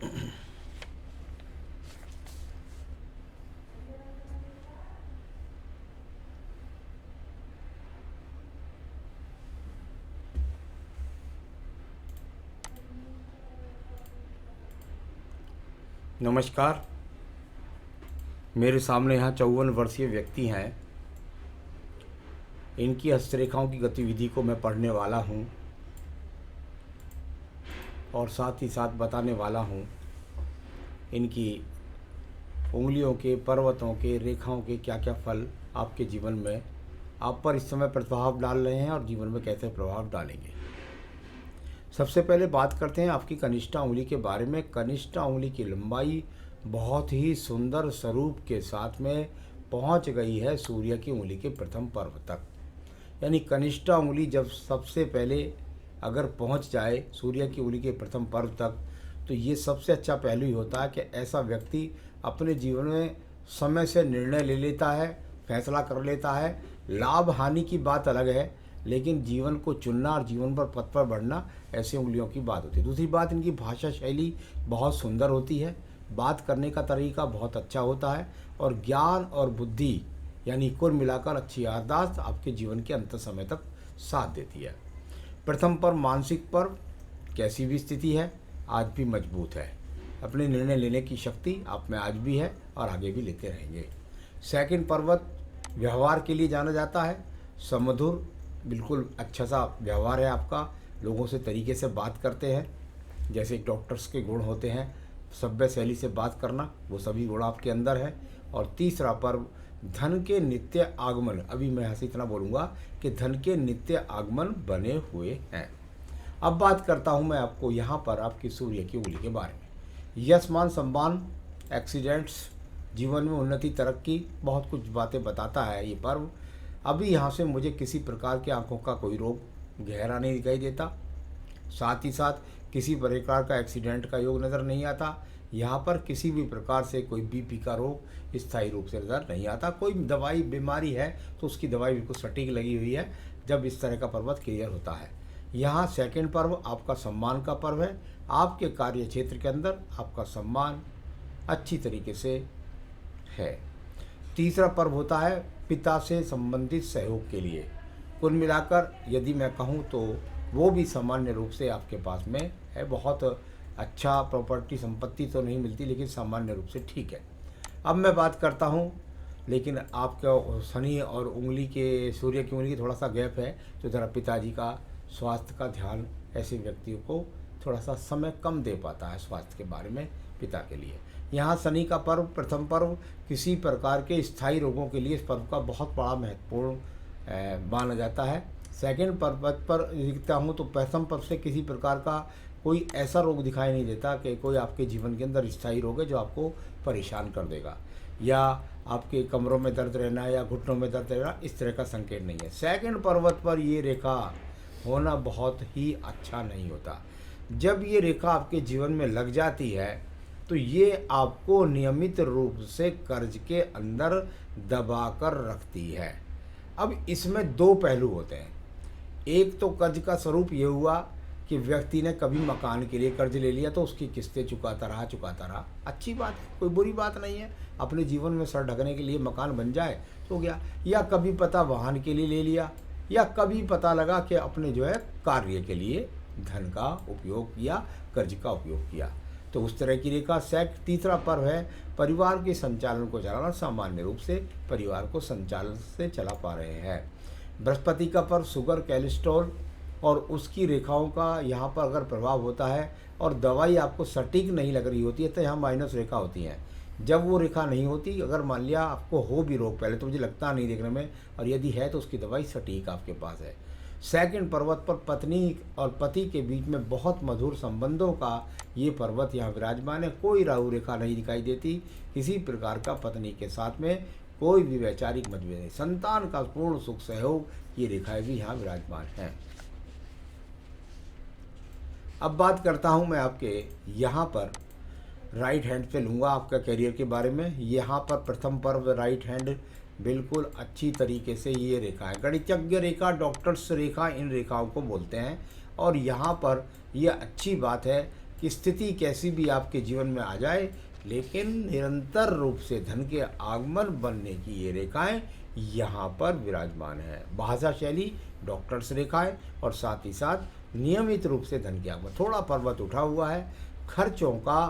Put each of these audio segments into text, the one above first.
नमस्कार। मेरे सामने यहाँ 54 वर्षीय व्यक्ति हैं। इनकी हस्तरेखाओं की गतिविधि को मैं पढ़ने वाला हूँ और साथ ही साथ बताने वाला हूँ इनकी उंगलियों के, पर्वतों के, रेखाओं के क्या क्या फल आपके जीवन में आप पर इस समय प्रभाव डाल रहे हैं और जीवन में कैसे प्रभाव डालेंगे। सबसे पहले बात करते हैं आपकी कनिष्ठा उंगली के बारे में। कनिष्ठा उंगली की लंबाई बहुत ही सुंदर स्वरूप के साथ में पहुंच गई है सूर्य की उंगली के प्रथम पर्व तक। यानी कनिष्ठा उंगली जब सबसे पहले अगर पहुंच जाए सूर्य की उंगली के प्रथम पर्व तक, तो ये सबसे अच्छा पहलू ही होता है कि ऐसा व्यक्ति अपने जीवन में समय से निर्णय ले लेता है, फैसला कर लेता है। लाभ हानि की बात अलग है, लेकिन जीवन को चुनना और जीवन पर पथ पर बढ़ना ऐसी उंगलियों की बात होती है। दूसरी बात, इनकी भाषा शैली बहुत सुंदर होती है, बात करने का तरीका बहुत अच्छा होता है और ज्ञान और बुद्धि यानी कुल मिलाकर अच्छी याददाश्त आपके जीवन के अंत समय तक साथ देती है। प्रथम पर्व मानसिक पर्व कैसी भी स्थिति है आज भी मजबूत है। अपने निर्णय लेने की शक्ति आप में आज भी है और आगे भी लेते रहेंगे। सेकंड पर्वत व्यवहार के लिए जाना जाता है। समधुर बिल्कुल अच्छा सा व्यवहार है आपका, लोगों से तरीके से बात करते हैं, जैसे डॉक्टर्स के गुण होते हैं, सभ्य शैली से बात करना, वो सभी गुण आपके अंदर है। और तीसरा पर्व धन के नित्य आगमन। अभी मैं यहाँ से इतना बोलूँगा कि धन के नित्य आगमन बने हुए हैं। अब बात करता हूँ मैं आपको यहाँ पर आपकी सूर्य की उंगली के बारे में। यश मान सम्मान, एक्सीडेंट्स, जीवन में उन्नति, तरक्की, बहुत कुछ बातें बताता है ये पर्व। अभी यहाँ से मुझे किसी प्रकार के आंखों का कोई रोग गहरा नहीं दिखाई देता, साथ ही साथ किसी प्रकार का एक्सीडेंट का योग नज़र नहीं आता। यहाँ पर किसी भी प्रकार से कोई बीपी का रोग स्थायी रूप से नज़र नहीं आता। कोई दवाई बीमारी है तो उसकी दवाई बिल्कुल सटीक लगी हुई है जब इस तरह का पर्वत क्लियर होता है। यहाँ सेकंड पर्व आपका सम्मान का पर्व है। आपके कार्य क्षेत्र के अंदर आपका सम्मान अच्छी तरीके से है। तीसरा पर्व होता है पिता से संबंधित सहयोग के लिए। कुल मिलाकर यदि मैं कहूँ तो वो भी सामान्य रूप से आपके पास में है। बहुत अच्छा प्रॉपर्टी संपत्ति तो नहीं मिलती, लेकिन सामान्य रूप से ठीक है। अब मैं बात करता हूँ, लेकिन आपका शनि और उंगली के, सूर्य की उंगली की थोड़ा सा गैप है, तो ज़रा पिताजी का स्वास्थ्य का ध्यान ऐसे व्यक्तियों को थोड़ा सा समय कम दे पाता है स्वास्थ्य के बारे में पिता के लिए। यहाँ शनि का पर्व, प्रथम पर्व, किसी प्रकार के स्थायी रोगों के लिए इस पर्व का बहुत बड़ा महत्वपूर्ण माना जाता है। सेकंड पर्वत पर लिखता हूँ तो प्रथम पर्व से किसी प्रकार का कोई ऐसा रोग दिखाई नहीं देता कि कोई आपके जीवन के अंदर स्थायी रोग है जो आपको परेशान कर देगा, या आपके कमरों में दर्द रहना या घुटनों में दर्द रहना, इस तरह का संकेत नहीं है। सेकंड पर्वत पर ये रेखा होना बहुत ही अच्छा नहीं होता। जब ये रेखा आपके जीवन में लग जाती है तो ये आपको नियमित रूप से कर्ज के अंदर दबा कर रखती है। अब इसमें दो पहलू होते हैं। एक तो कर्ज का स्वरूप ये हुआ कि व्यक्ति ने कभी मकान के लिए कर्ज ले लिया तो उसकी किस्तें चुकाता रहा, अच्छी बात है, कोई बुरी बात नहीं है। अपने जीवन में सर ढकने के लिए मकान बन जाए तो हो गया। या कभी पता वाहन के लिए ले लिया, या कभी पता लगा कि अपने जो है कार्य के लिए धन का उपयोग किया, कर्ज का उपयोग किया, तो उस तरह की रेखा। तीसरा पर्व है परिवार के संचालन को चलाना। सामान्य रूप से परिवार को संचालन से चला पा रहे हैं। बृहस्पति का पर्व शुगर, कोलेस्ट्रॉल और उसकी रेखाओं का यहाँ पर अगर प्रभाव होता है और दवाई आपको सटीक नहीं लग रही होती है तो यहाँ माइनस रेखा होती हैं। जब वो रेखा नहीं होती, अगर मान लिया आपको हो भी रोग पहले तो मुझे लगता नहीं देखने में, और यदि है तो उसकी दवाई सटीक आपके पास है। सेकंड पर्वत पर पत्नी और पति के बीच में बहुत मधुर संबंधों का ये पर्वत यहाँ विराजमान है। कोई राहु रेखा नहीं दिखाई देती, किसी प्रकार का पत्नी के साथ में कोई भी वैचारिक मतभेद नहीं। संतान का पूर्ण सुख सहयोग, ये रेखाएं भी यहाँ विराजमान हैं। अब बात करता हूँ मैं आपके यहाँ पर राइट हैंड पे लूँगा आपका करियर के बारे में। यहाँ पर प्रथम पर्व राइट हैंड बिल्कुल अच्छी तरीके से ये रेखा है। गणितज्ञ रेखा, डॉक्टर्स रेखा, इन रेखाओं को बोलते हैं। और यहाँ पर यह अच्छी बात है कि स्थिति कैसी भी आपके जीवन में आ जाए, लेकिन निरंतर रूप से धन के आगमन बनने की ये रेखाएं यहाँ पर विराजमान है। भाषा शैली डॉक्टर्स रेखाएं और साथ ही साथ नियमित रूप से धन के आगमन। थोड़ा पर्वत उठा हुआ है, खर्चों का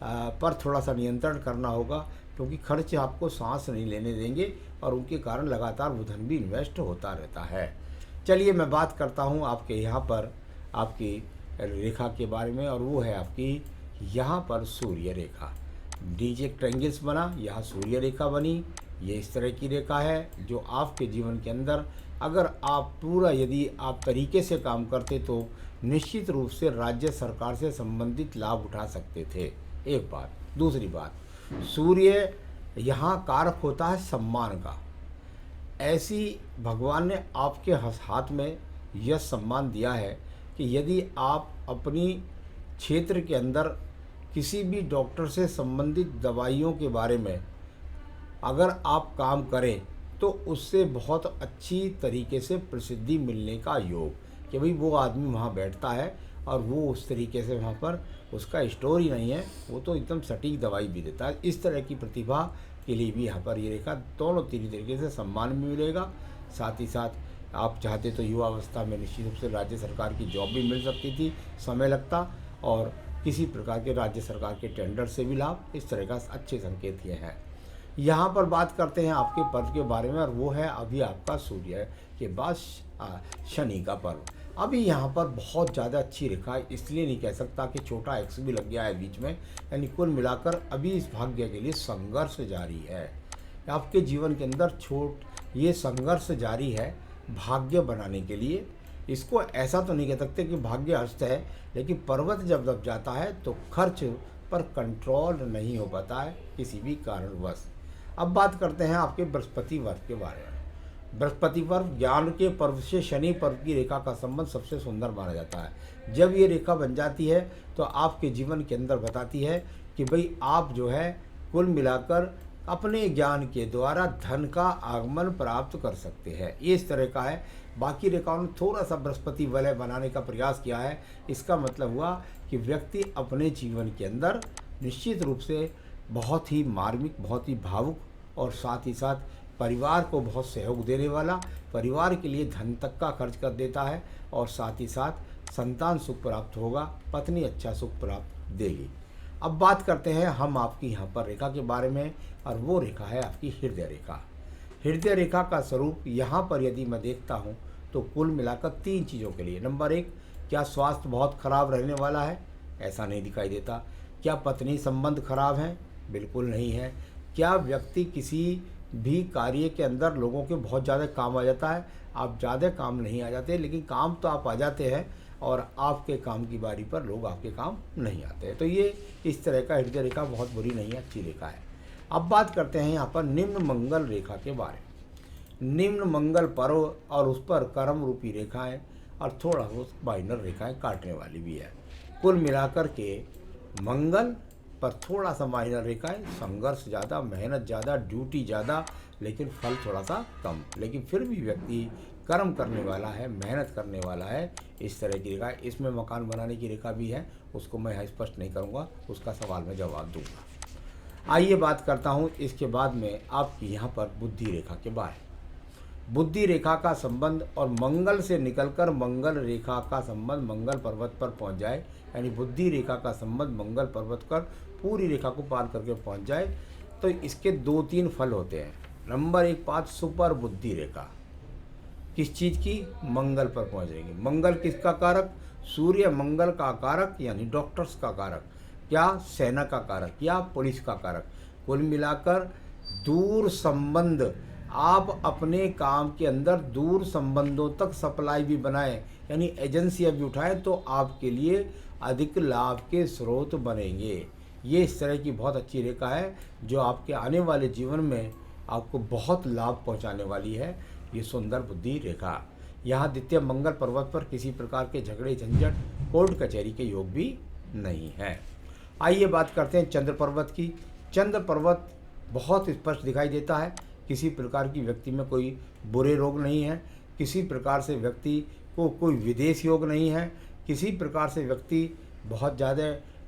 पर थोड़ा सा नियंत्रण करना होगा, क्योंकि खर्च आपको सांस नहीं लेने देंगे और उनके कारण लगातार वो धन भी इन्वेस्ट होता रहता है। चलिए मैं बात करता हूँ आपके यहाँ पर आपकी रेखा के बारे में, और वो है आपकी यहाँ पर सूर्य रेखा। डीजे ट्रायंगल्स बना, यहाँ सूर्य रेखा बनी। ये इस तरह की रेखा है जो आपके जीवन के अंदर अगर आप पूरा यदि आप तरीके से काम करते तो निश्चित रूप से राज्य सरकार से संबंधित लाभ उठा सकते थे। एक बात। दूसरी बात, सूर्य यहाँ कारक होता है सम्मान का। ऐसी भगवान ने आपके हाथ में यह सम्मान दिया है कि यदि आप अपनी क्षेत्र के अंदर किसी भी डॉक्टर से संबंधित दवाइयों के बारे में अगर आप काम करें तो उससे बहुत अच्छी तरीके से प्रसिद्धि मिलने का योग, कि भाई वो आदमी वहाँ बैठता है और वो उस तरीके से वहाँ पर उसका स्टोर ही नहीं है, वो तो एकदम सटीक दवाई भी देता है। इस तरह की प्रतिभा के लिए भी यहाँ पर ये रेखा दोनों तीन तरीके से सम्मान भी मिलेगा। साथ ही साथ आप चाहते तो युवा अवस्था में निश्चित रूप से राज्य सरकार की जॉब भी मिल सकती थी, समय लगता, और किसी प्रकार के राज्य सरकार के टेंडर से भी लाभ। इस तरह का अच्छे संकेत ये हैं। यहाँ पर बात करते हैं आपके पर्व के बारे में, और वो है अभी आपका सूर्य के बाद शनि का पर्व। अभी यहाँ पर बहुत ज़्यादा अच्छी रेखा है, इसलिए नहीं कह सकता कि छोटा एक्स भी लग गया है बीच में, यानी कुल मिलाकर अभी इस भाग्य के लिए संघर्ष जारी है। आपके जीवन के अंदर ये संघर्ष जारी है भाग्य बनाने के लिए। इसको ऐसा तो नहीं कह सकते कि भाग्य अस्त है, लेकिन पर्वत जब दब जाता है तो खर्च पर कंट्रोल नहीं हो पाता है किसी भी कारणवश। अब बात करते हैं आपके बृहस्पति वर्ग के बारे में। बृहस्पति वर्ग ज्ञान के पर्व से शनि पर्व की रेखा का संबंध सबसे सुंदर माना जाता है। जब ये रेखा बन जाती है तो आपके जीवन के अंदर बताती है कि भाई आप जो है कुल मिलाकर अपने ज्ञान के द्वारा धन का आगमन प्राप्त कर सकते हैं। ये इस तरह का है। बाकी रेखाओं ने थोड़ा सा बृहस्पति वलय बनाने का प्रयास किया है। इसका मतलब हुआ कि व्यक्ति अपने जीवन के अंदर निश्चित रूप से बहुत ही मार्मिक, बहुत ही भावुक, और साथ ही साथ परिवार को बहुत सहयोग देने वाला, परिवार के लिए धन तक का खर्च कर देता है, और साथ ही साथ संतान सुख प्राप्त होगा, पत्नी अच्छा सुख प्राप्त देगी। अब बात करते हैं हम आपकी यहाँ पर रेखा के बारे में, और वो रेखा है आपकी हृदय रेखा। हृदय रेखा का स्वरूप यहाँ पर यदि मैं देखता हूँ तो कुल मिलाकर 3 चीज़ों के लिए। नंबर 1, क्या स्वास्थ्य बहुत खराब रहने वाला है? ऐसा नहीं दिखाई देता। क्या पत्नी संबंध खराब हैं? बिल्कुल नहीं है। क्या व्यक्ति किसी भी कार्य के अंदर लोगों के बहुत ज़्यादा काम आ जाता है? आप ज़्यादा काम नहीं आ जाते, लेकिन काम तो आप आ जाते हैं, और आपके काम की बारी पर लोग आपके काम नहीं आते हैं। तो ये इस तरह का हृदय रेखा बहुत बुरी नहीं है, अच्छी रेखा है। अब बात करते हैं यहाँ पर निम्न मंगल रेखा के बारे में। निम्न मंगल पर्व और उस पर कर्म रूपी रेखाएं और थोड़ा बहुत माइनर रेखाएं काटने वाली भी है। कुल मिलाकर के मंगल पर थोड़ा सा माइनर रेखाएं, संघर्ष ज़्यादा, मेहनत ज़्यादा, ड्यूटी ज़्यादा, लेकिन फल थोड़ा सा कम। लेकिन फिर भी व्यक्ति कर्म करने वाला है, मेहनत करने वाला है। इस तरह की रेखा। इसमें मकान बनाने की रेखा भी है, उसको मैं यहाँ स्पष्ट नहीं करूँगा, उसका सवाल में जवाब दूँगा। आइए बात करता हूँ इसके बाद में आपकी यहाँ पर बुद्धि रेखा के बारे में। बुद्धि रेखा का संबंध और मंगल से निकलकर मंगल रेखा का संबंध मंगल पर्वत पर पहुँच जाए, यानी बुद्धि रेखा का संबंध मंगल पर्वत पर पूरी रेखा को पार करके पहुँच जाए, तो इसके 2-3 फल होते हैं। नंबर 1 बात, सुपर बुद्धि रेखा। किस चीज़ की? मंगल पर पहुँचेगी। मंगल किसका कारक? सूर्य मंगल का कारक, यानी डॉक्टर्स का कारक, क्या सेना का कारक या पुलिस का कारक। कुल मिलाकर दूर संबंध, आप अपने काम के अंदर दूर संबंधों तक सप्लाई भी बनाएं, यानी एजेंसियाँ भी उठाएं, तो आपके लिए अधिक लाभ के स्रोत बनेंगे। ये इस तरह की बहुत अच्छी रेखा है जो आपके आने वाले जीवन में आपको बहुत लाभ पहुंचाने वाली है। ये सुंदर बुद्धि रेखा। यहाँ द्वितीय मंगल पर्वत पर किसी प्रकार के झगड़े झंझट, कोर्ट कचहरी के योग भी नहीं है। आइए बात करते हैं चंद्र पर्वत की। चंद्र पर्वत बहुत स्पष्ट दिखाई देता है। किसी प्रकार की व्यक्ति में कोई बुरे रोग नहीं है, किसी प्रकार से व्यक्ति को कोई विदेश योग नहीं है, किसी प्रकार से व्यक्ति बहुत ज़्यादा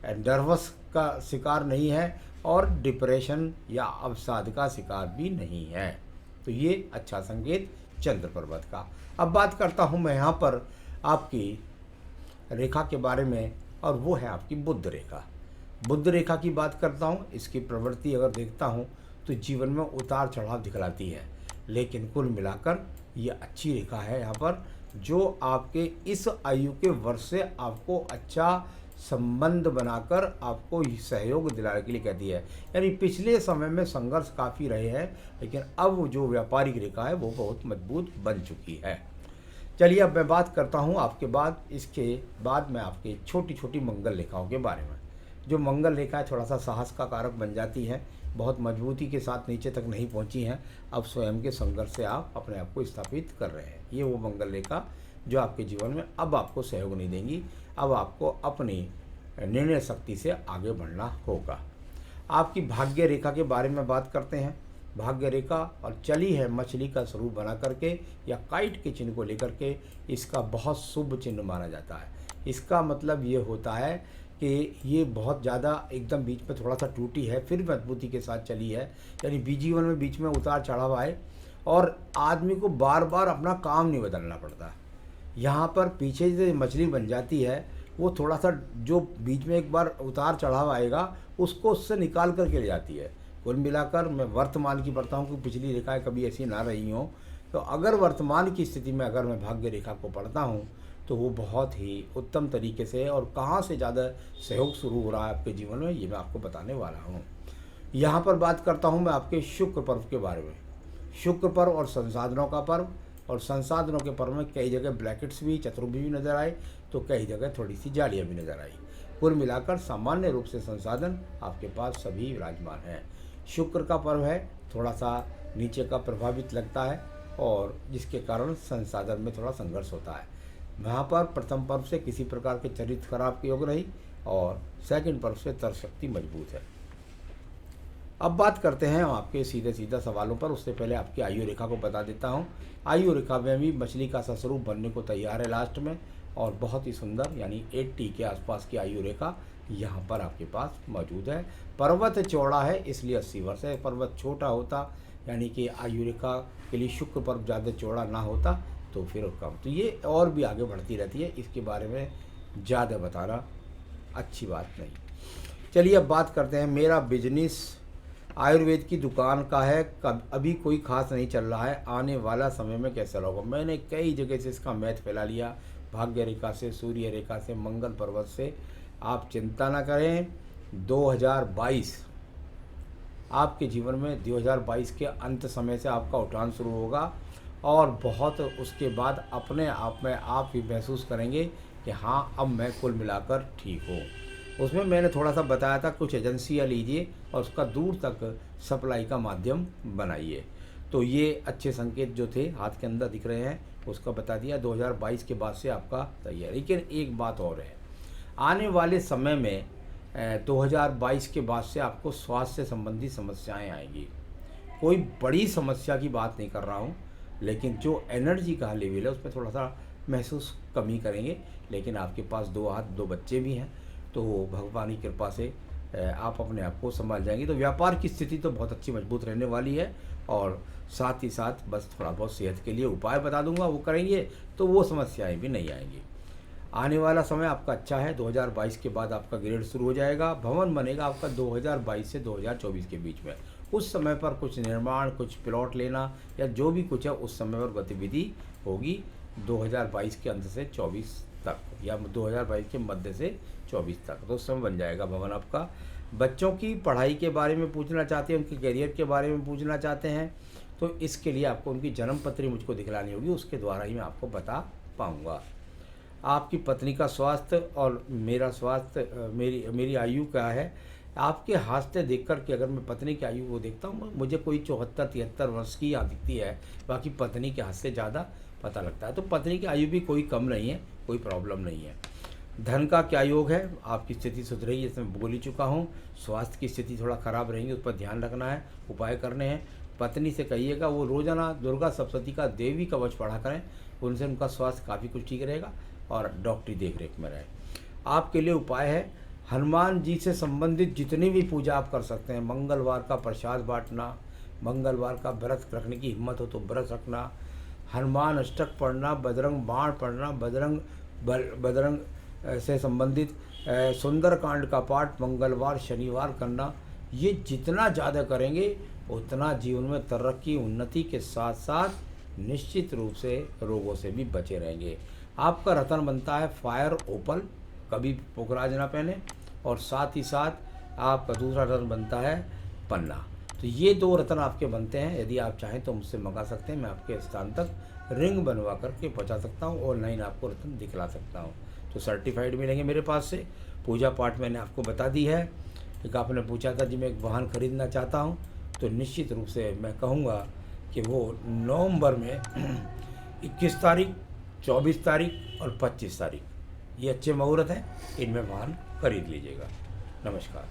नर्वस का शिकार नहीं है और डिप्रेशन या अवसाद का शिकार भी नहीं है। तो ये अच्छा संकेत चंद्र पर्वत का। अब बात करता हूँ मैं यहाँ पर आपकी रेखा के बारे में, और वो है आपकी बुध रेखा। बुध रेखा की बात करता हूँ। इसकी प्रवृत्ति अगर देखता हूँ तो जीवन में उतार चढ़ाव दिखलाती है, लेकिन कुल मिलाकर ये अच्छी रेखा है यहाँ पर, जो आपके इस आयु के वर्ष से आपको अच्छा संबंध बनाकर आपको सहयोग दिलाने के लिए कहती है। यानी पिछले समय में संघर्ष काफ़ी रहे हैं, लेकिन अब जो व्यापारिक रेखा है वो बहुत मजबूत बन चुकी है। चलिए अब मैं बात करता हूँ आपके बाद, इसके बाद मैं आपके छोटी छोटी मंगल रेखाओं के बारे में। जो मंगल रेखा है थोड़ा सा साहस का कारक बन जाती है, बहुत मजबूती के साथ नीचे तक नहीं पहुँची हैं, अब स्वयं के संघर्ष से आप अपने आप को स्थापित कर रहे हैं। ये वो मंगल रेखा जो आपके जीवन में अब आपको सहयोग नहीं देंगी, अब आपको अपनी निर्णय शक्ति से आगे बढ़ना होगा। आपकी भाग्य रेखा के बारे में बात करते हैं। भाग्य रेखा और चली है मछली का स्वरूप बना करके या काइट के चिन्ह को लेकर के, इसका बहुत शुभ चिन्ह माना जाता है। इसका मतलब ये होता है कि ये बहुत ज़्यादा एकदम बीच में थोड़ा सा टूटी है, फिर मजबूती के साथ चली है। यानी जीवन में बीच में उतार चढ़ाव आए और आदमी को बार बार अपना काम नहीं बदलना पड़ता। यहाँ पर पीछे से मछली बन जाती है, वो थोड़ा सा जो बीच में एक बार उतार चढ़ाव आएगा उसको उससे निकाल करके ले जाती है। कुल मिलाकर मैं वर्तमान की पढ़ता हूँ कि पिछली रेखाएं कभी ऐसी ना रही हों, तो अगर वर्तमान की स्थिति में अगर मैं भाग्य रेखा को पढ़ता हूँ तो वो बहुत ही उत्तम तरीके से, और कहाँ से ज़्यादा सहयोग शुरू हो रहा है आपके जीवन में, ये मैं आपको बताने वाला हूँ। यहाँ पर बात करता हूँ मैं आपके शुक्र पर्व के बारे में। शुक्र पर्व और संसाधनों का पर्व, और संसाधनों के पर्व में कई जगह ब्रैकेट्स भी, चतुर्भुज भी नज़र आए, तो कई जगह थोड़ी सी जालियाँ भी नज़र आई। कुल मिलाकर सामान्य रूप से संसाधन आपके पास सभी विराजमान हैं। शुक्र का पर्व है, थोड़ा सा नीचे का प्रभावित लगता है, और जिसके कारण संसाधन में थोड़ा संघर्ष होता है। वहाँ पर प्रथम पर्व से किसी प्रकार के चरित्र खराब की योग रही, और सेकंड पर्व से तर्क शक्ति मजबूत है। अब बात करते हैं आपके सीधे सीधा सवालों पर। उससे पहले आपकी आयु रेखा को बता देता हूँ। आयु रेखा में भी मछली का स्वरूप बनने को तैयार है लास्ट में, और बहुत ही सुंदर यानी 80 के आसपास की आयु रेखा यहाँ पर आपके पास मौजूद है। पर्वत चौड़ा है इसलिए 80 वर्ष है। पर्वत छोटा होता यानी कि आयु रेखा के लिए शुक्र पर्व ज़्यादा चौड़ा ना होता तो फिर कम, तो ये और भी आगे बढ़ती रहती है, इसके बारे में ज़्यादा बताना अच्छी बात नहीं। चलिए अब बात करते हैं। मेरा बिजनेस आयुर्वेद की दुकान का है, अभी कोई खास नहीं चल रहा है, आने वाला समय में कैसा होगा। मैंने कई जगह से इसका मैथ फैला लिया, भाग्य रेखा से, सूर्य रेखा से, मंगल पर्वत से। आप चिंता ना करें, 2022 आपके जीवन में 2022 के अंत समय से आपका उठान शुरू होगा, और बहुत उसके बाद अपने आप में आप ही महसूस करेंगे कि हाँ अब मैं कुल मिलाकर ठीक हूँ। उसमें मैंने थोड़ा सा बताया था, कुछ एजेंसियाँ लीजिए और उसका दूर तक सप्लाई का माध्यम बनाइए। तो ये अच्छे संकेत जो थे हाथ के अंदर दिख रहे हैं, उसका बता दिया। 2022 के बाद से आपका तैयार। लेकिन एक बात और है, आने वाले समय में 2022 के बाद से आपको स्वास्थ्य से संबंधी समस्याएं आएंगी। कोई बड़ी समस्या की बात नहीं कर रहा हूँ, लेकिन जो एनर्जी का लेवल है उसमें थोड़ा सा महसूस कमी करेंगे। लेकिन आपके पास 2 हाथ 2 बच्चे भी हैं, तो भगवान की कृपा से आप अपने आप को संभाल जाएंगे। तो व्यापार की स्थिति तो बहुत अच्छी मजबूत रहने वाली है, और साथ ही साथ बस थोड़ा बहुत सेहत के लिए उपाय बता दूंगा, वो करेंगे तो वो समस्याएं भी नहीं आएंगी। आने वाला समय आपका अच्छा है। 2022 के बाद आपका ग्रेड शुरू हो जाएगा। भवन बनेगा आपका 2022 से 2024 के बीच में। उस समय पर कुछ निर्माण, कुछ प्लॉट लेना या जो भी कुछ है उस समय पर गतिविधि होगी 2022 के अंत से 24 तक, या 2022 के मध्य से 24 तक, तो उस समय बन जाएगा भवन आपका। बच्चों की पढ़ाई के बारे में पूछना चाहते हैं, उनके करियर के बारे में पूछना चाहते हैं, तो इसके लिए आपको उनकी जन्म पत्री मुझको दिखलानी होगी, उसके द्वारा ही मैं आपको बता पाऊँगा। आपकी पत्नी का स्वास्थ्य और मेरा स्वास्थ्य, मेरी आयु क्या है, आपके हादसे देख कर के अगर मैं पत्नी की आयु को देखता हूँ, मुझे कोई 74-73 वर्ष की यहाँ दिखती है, बाकी पत्नी के हादसे ज़्यादा पता लगता है। तो पत्नी की आयु भी कोई कम नहीं है, कोई प्रॉब्लम नहीं है। धन का क्या योग है, आपकी स्थिति सुधरेगी, इसमें बोल ही चुका हूँ। स्वास्थ्य की स्थिति थोड़ा ख़राब रहेंगी, उस पर ध्यान रखना है, उपाय करने हैं। पत्नी से कहिएगा वो रोज़ाना दुर्गा सप्तशती का देवी कवच पढ़ा करें, उनसे उनका स्वास्थ्य काफ़ी कुछ ठीक रहेगा और डॉक्टरी देख रेख में रहे। आपके लिए उपाय है, हनुमान जी से संबंधित जितनी भी पूजा आप कर सकते हैं, मंगलवार का प्रसाद बांटना, मंगलवार का व्रत रखने की हिम्मत हो तो व्रत रखना, हनुमान अष्टक पढ़ना, बजरंग बाण पढ़ना, बजरंग से संबंधित सुंदरकांड का पाठ मंगलवार शनिवार करना, ये जितना ज़्यादा करेंगे उतना जीवन में तरक्की उन्नति के साथ साथ निश्चित रूप से रोगों से भी बचे रहेंगे। आपका रतन बनता है फायर ओपल, कभी पोखराज ना पहने, और साथ ही साथ आपका दूसरा रतन बनता है पन्ना। तो ये 2 रतन आपके बनते हैं। यदि आप चाहें तो मुझसे मंगा सकते हैं, मैं आपके स्थान तक रिंग बनवा करके पहुंचा सकता हूं, ऑनलाइन आपको रतन दिखला सकता हूं। तो सर्टिफाइड मिलेंगे मेरे पास से। पूजा पाठ मैंने आपको बता दी है। एक आपने पूछा था जी मैं एक वाहन खरीदना चाहता हूं, तो निश्चित रूप से मैं कहूँगा कि वो नवंबर में 21 तारीख, 24 तारीख और 25 तारीख ये अच्छे मुहूर्त हैं, इनमें वाहन खरीद लीजिएगा। नमस्कार।